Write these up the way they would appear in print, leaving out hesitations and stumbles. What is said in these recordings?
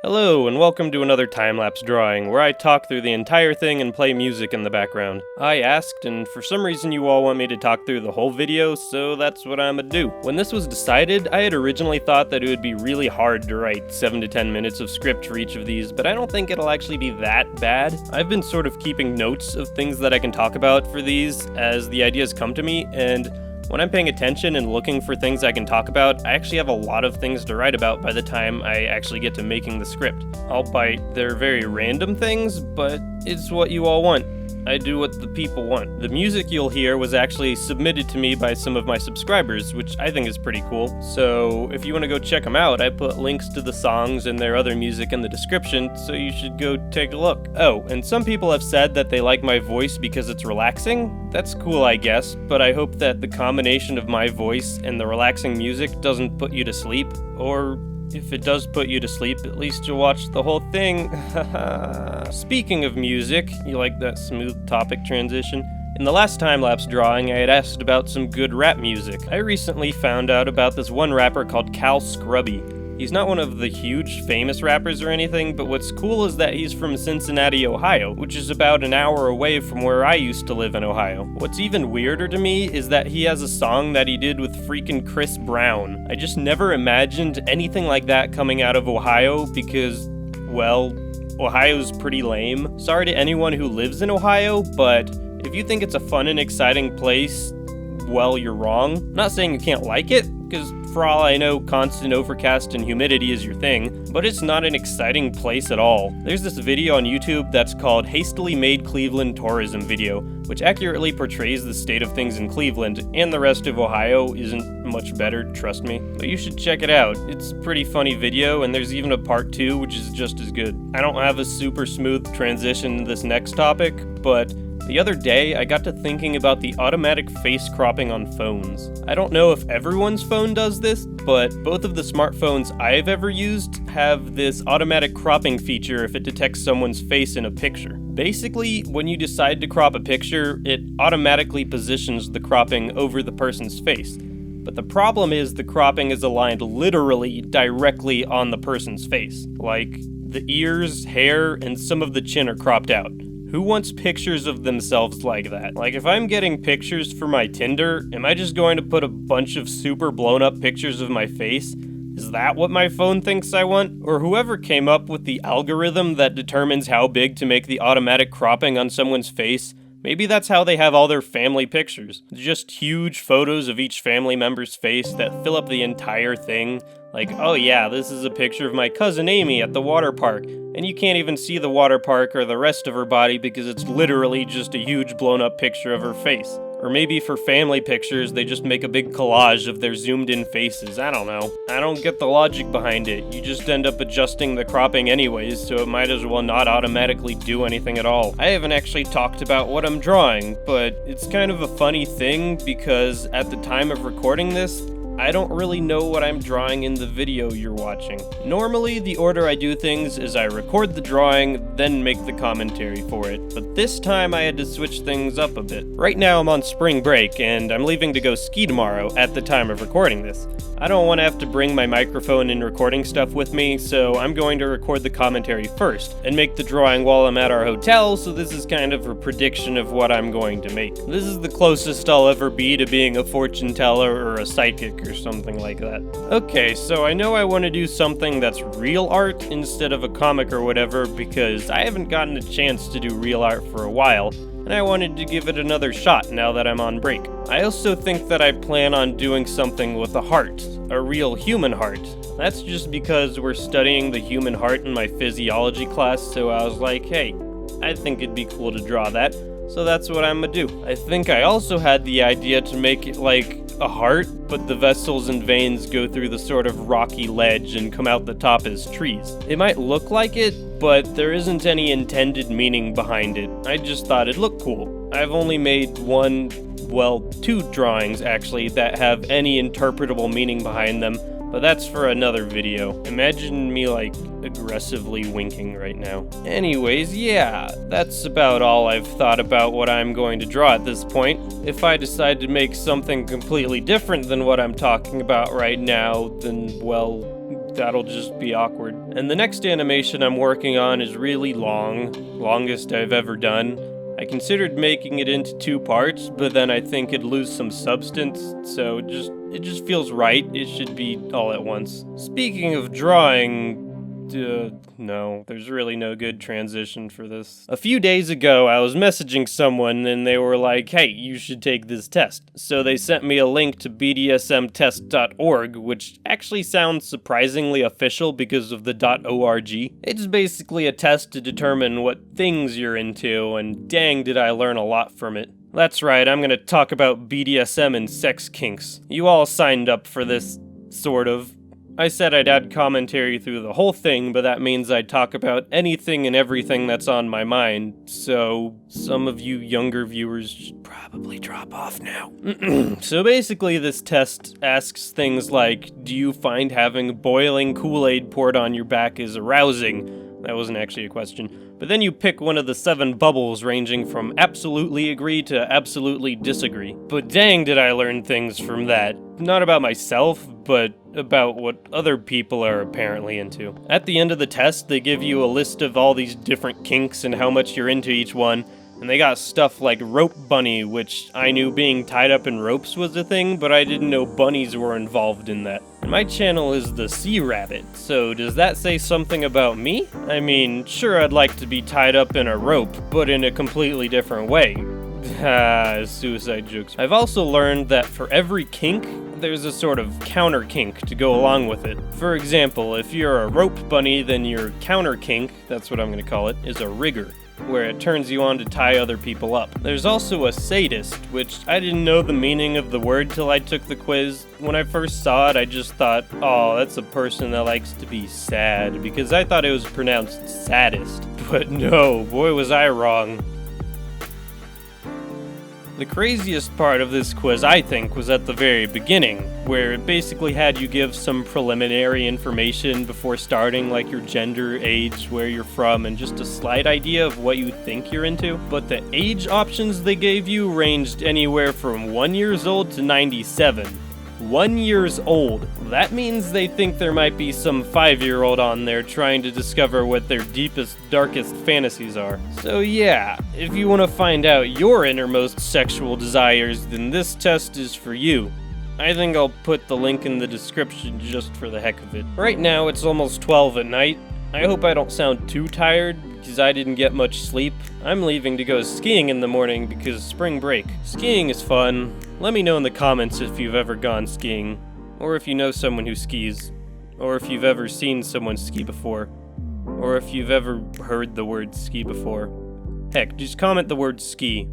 Hello, and welcome to another time-lapse drawing, where I talk through the entire thing and play music in the background. I asked, and for some reason you all want me to talk through the whole video, so that's what I'ma do. When this was decided, I had originally thought that it would be really hard to write 7 to 10 minutes of script for each of these, but I don't think it'll actually be that bad. I've been sort of keeping notes of things that I can talk about for these as the ideas come to me, and when I'm paying attention and looking for things I can talk about, I actually have a lot of things to write about by the time I actually get to making the script. Albeit, they're very random things, but it's what you all want. I do what the people want. The music you'll hear was actually submitted to me by some of my subscribers, which I think is pretty cool. So if you want to go check them out, I put links to the songs and their other music in the description, so you should go take a look. Oh, and some people have said that they like my voice because it's relaxing. That's cool, I guess, but I hope that the combination of my voice and the relaxing music doesn't put you to sleep, or if it does put you to sleep, at least you'll watch the whole thing. Speaking of music, you like that smooth topic transition? In the last time-lapse drawing, I had asked about some good rap music. I recently found out about this one rapper called Cal Scrubby. He's not one of the huge famous rappers or anything, but what's cool is that he's from Cincinnati, Ohio, which is about an hour away from where I used to live in Ohio. What's even weirder to me is that he has a song that he did with freaking Chris Brown. I just never imagined anything like that coming out of Ohio because, well, Ohio's pretty lame. Sorry to anyone who lives in Ohio, but if you think it's a fun and exciting place, well, you're wrong. I'm not saying you can't like it, because for all I know, constant overcast and humidity is your thing, but it's not an exciting place at all. There's this video on YouTube that's called Hastily Made Cleveland Tourism Video, which accurately portrays the state of things in Cleveland, and the rest of Ohio isn't much better, trust me. But you should check it out. It's a pretty funny video, and there's even a part 2, which is just as good. I don't have a super smooth transition to this next topic, but the other day, I got to thinking about the automatic face cropping on phones. I don't know if everyone's phone does this, but both of the smartphones I've ever used have this automatic cropping feature if it detects someone's face in a picture. Basically, when you decide to crop a picture, it automatically positions the cropping over the person's face. But the problem is the cropping is aligned literally directly on the person's face. Like, the ears, hair, and some of the chin are cropped out. Who wants pictures of themselves like that? Like, if I'm getting pictures for my Tinder, am I just going to put a bunch of super blown up pictures of my face? Is that what my phone thinks I want? Or whoever came up with the algorithm that determines how big to make the automatic cropping on someone's face, maybe that's how they have all their family pictures. Just huge photos of each family member's face that fill up the entire thing. Like, oh yeah, this is a picture of my cousin Amy at the water park, and you can't even see the water park or the rest of her body because it's literally just a huge blown up picture of her face. Or maybe for family pictures, they just make a big collage of their zoomed in faces. I don't know. I don't get the logic behind it. You just end up adjusting the cropping anyways, so it might as well not automatically do anything at all. I haven't actually talked about what I'm drawing, but it's kind of a funny thing because at the time of recording this, I don't really know what I'm drawing in the video you're watching. Normally, the order I do things is I record the drawing, then make the commentary for it, but this time I had to switch things up a bit. Right now I'm on spring break, and I'm leaving to go ski tomorrow at the time of recording this. I don't want to have to bring my microphone and recording stuff with me, so I'm going to record the commentary first, and make the drawing while I'm at our hotel, so this is kind of a prediction of what I'm going to make. This is the closest I'll ever be to being a fortune teller or a psychic or something like that. Okay, so I know I want to do something that's real art instead of a comic or whatever, because I haven't gotten a chance to do real art for a while, and I wanted to give it another shot now that I'm on break. I also think that I plan on doing something with a heart, a real human heart. That's just because we're studying the human heart in my physiology class, so I was like, hey, I think it'd be cool to draw that, so that's what I'm gonna do. I think I also had the idea to make it like a heart, but the vessels and veins go through the sort of rocky ledge and come out the top as trees. It might look like it, but there isn't any intended meaning behind it. I just thought it looked cool. I've only made two drawings actually that have any interpretable meaning behind them, but that's for another video. Imagine me like aggressively winking right now. Anyways, yeah, that's about all I've thought about what I'm going to draw at this point. If I decide to make something completely different than what I'm talking about right now, then, well, that'll just be awkward. And the next animation I'm working on is really long, longest I've ever done. I considered making it into 2 parts, but then I think it'd lose some substance, so it just feels right. It should be all at once. Speaking of drawing, no, there's really no good transition for this. A few days ago, I was messaging someone and they were like, hey, you should take this test. So they sent me a link to bdsmtest.org, which actually sounds surprisingly official because of the .org. It's basically a test to determine what things you're into, and dang did I learn a lot from it. That's right, I'm gonna talk about BDSM and sex kinks. You all signed up for this, sort of. I said I'd add commentary through the whole thing, but that means I'd talk about anything and everything that's on my mind, so some of you younger viewers should probably drop off now. So basically this test asks things like, do you find having boiling Kool-Aid poured on your back is arousing? That wasn't actually a question. But then you pick one of the 7 bubbles ranging from absolutely agree to absolutely disagree. But dang did I learn things from that. Not about myself, but about what other people are apparently into. At the end of the test, they give you a list of all these different kinks and how much you're into each one. And they got stuff like rope bunny, which I knew being tied up in ropes was a thing, but I didn't know bunnies were involved in that. And my channel is the Sea Rabbit, so does that say something about me? I mean, sure I'd like to be tied up in a rope, but in a completely different way. Suicide jokes. I've also learned that for every kink, there's a sort of counter kink to go along with it. For example, if you're a rope bunny, then your counter kink, that's what I'm gonna call it, is a rigger, where it turns you on to tie other people up. There's also a sadist, which I didn't know the meaning of the word till I took the quiz. When I first saw it, I just thought, oh, that's a person that likes to be sad, because I thought it was pronounced saddest. But no, boy was I wrong. The craziest part of this quiz, I think, was at the very beginning, where it basically had you give some preliminary information before starting, like your gender, age, where you're from, and just a slight idea of what you think you're into. But the age options they gave you ranged anywhere from 1 year old to 97. 1 year old. That means they think there might be some 5-year-old on there trying to discover what their deepest, darkest fantasies are. So yeah, if you want to find out your innermost sexual desires, then this test is for you. I think I'll put the link in the description just for the heck of it. Right now it's almost 12 at night. I hope I don't sound too tired, because I didn't get much sleep. I'm leaving to go skiing in the morning because spring break. Skiing is fun. Let me know in the comments if you've ever gone skiing, or if you know someone who skis, or if you've ever seen someone ski before, or if you've ever heard the word ski before. Heck, just comment the word ski.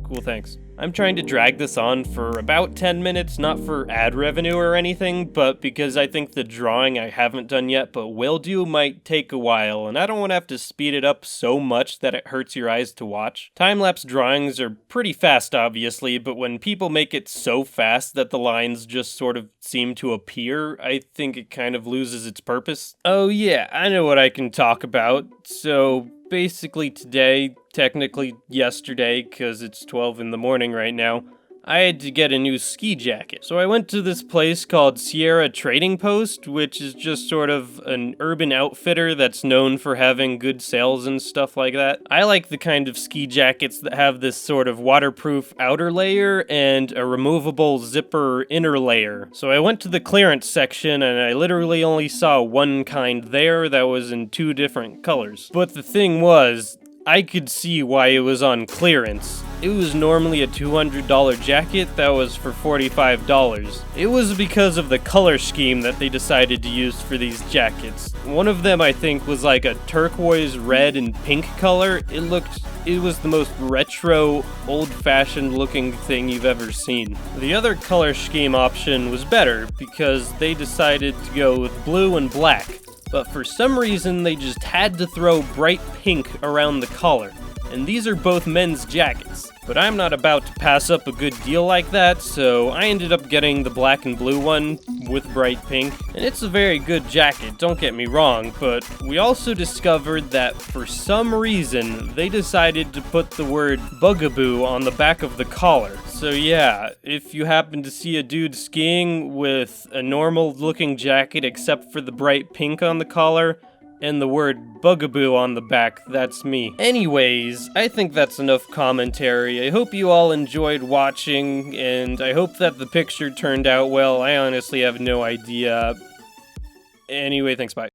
Cool, thanks. I'm trying to drag this on for about 10 minutes, not for ad revenue or anything, but because I think the drawing I haven't done yet but will do might take a while, and I don't want to have to speed it up so much that it hurts your eyes to watch. Time-lapse drawings are pretty fast, obviously, but when people make it so fast that the lines just sort of seem to appear, I think it kind of loses its purpose. Oh yeah, I know what I can talk about. So basically today, technically yesterday, because it's 12 in the morning right now, I had to get a new ski jacket. So I went to this place called Sierra Trading Post, which is just sort of an urban outfitter that's known for having good sales and stuff like that. I like the kind of ski jackets that have this sort of waterproof outer layer and a removable zipper inner layer. So I went to the clearance section and I literally only saw one kind there that was in 2 different colors. But the thing was, I could see why it was on clearance. It was normally a $200 jacket that was for $45. It was because of the color scheme that they decided to use for these jackets. One of them, I think, was like a turquoise, red, and pink color. It was the most retro, old-fashioned looking thing you've ever seen. The other color scheme option was better because they decided to go with blue and black. But for some reason, they just had to throw bright pink around the collar. and these are both men's jackets. But I'm not about to pass up a good deal like that, so I ended up getting the black and blue one with bright pink. And it's a very good jacket, don't get me wrong, but we also discovered that for some reason, they decided to put the word bugaboo on the back of the collar. So yeah, if you happen to see a dude skiing with a normal looking jacket except for the bright pink on the collar, and the word bugaboo on the back, that's me. Anyways, I think that's enough commentary. I hope you all enjoyed watching, and I hope that the picture turned out well. I honestly have no idea. Anyway, thanks, bye.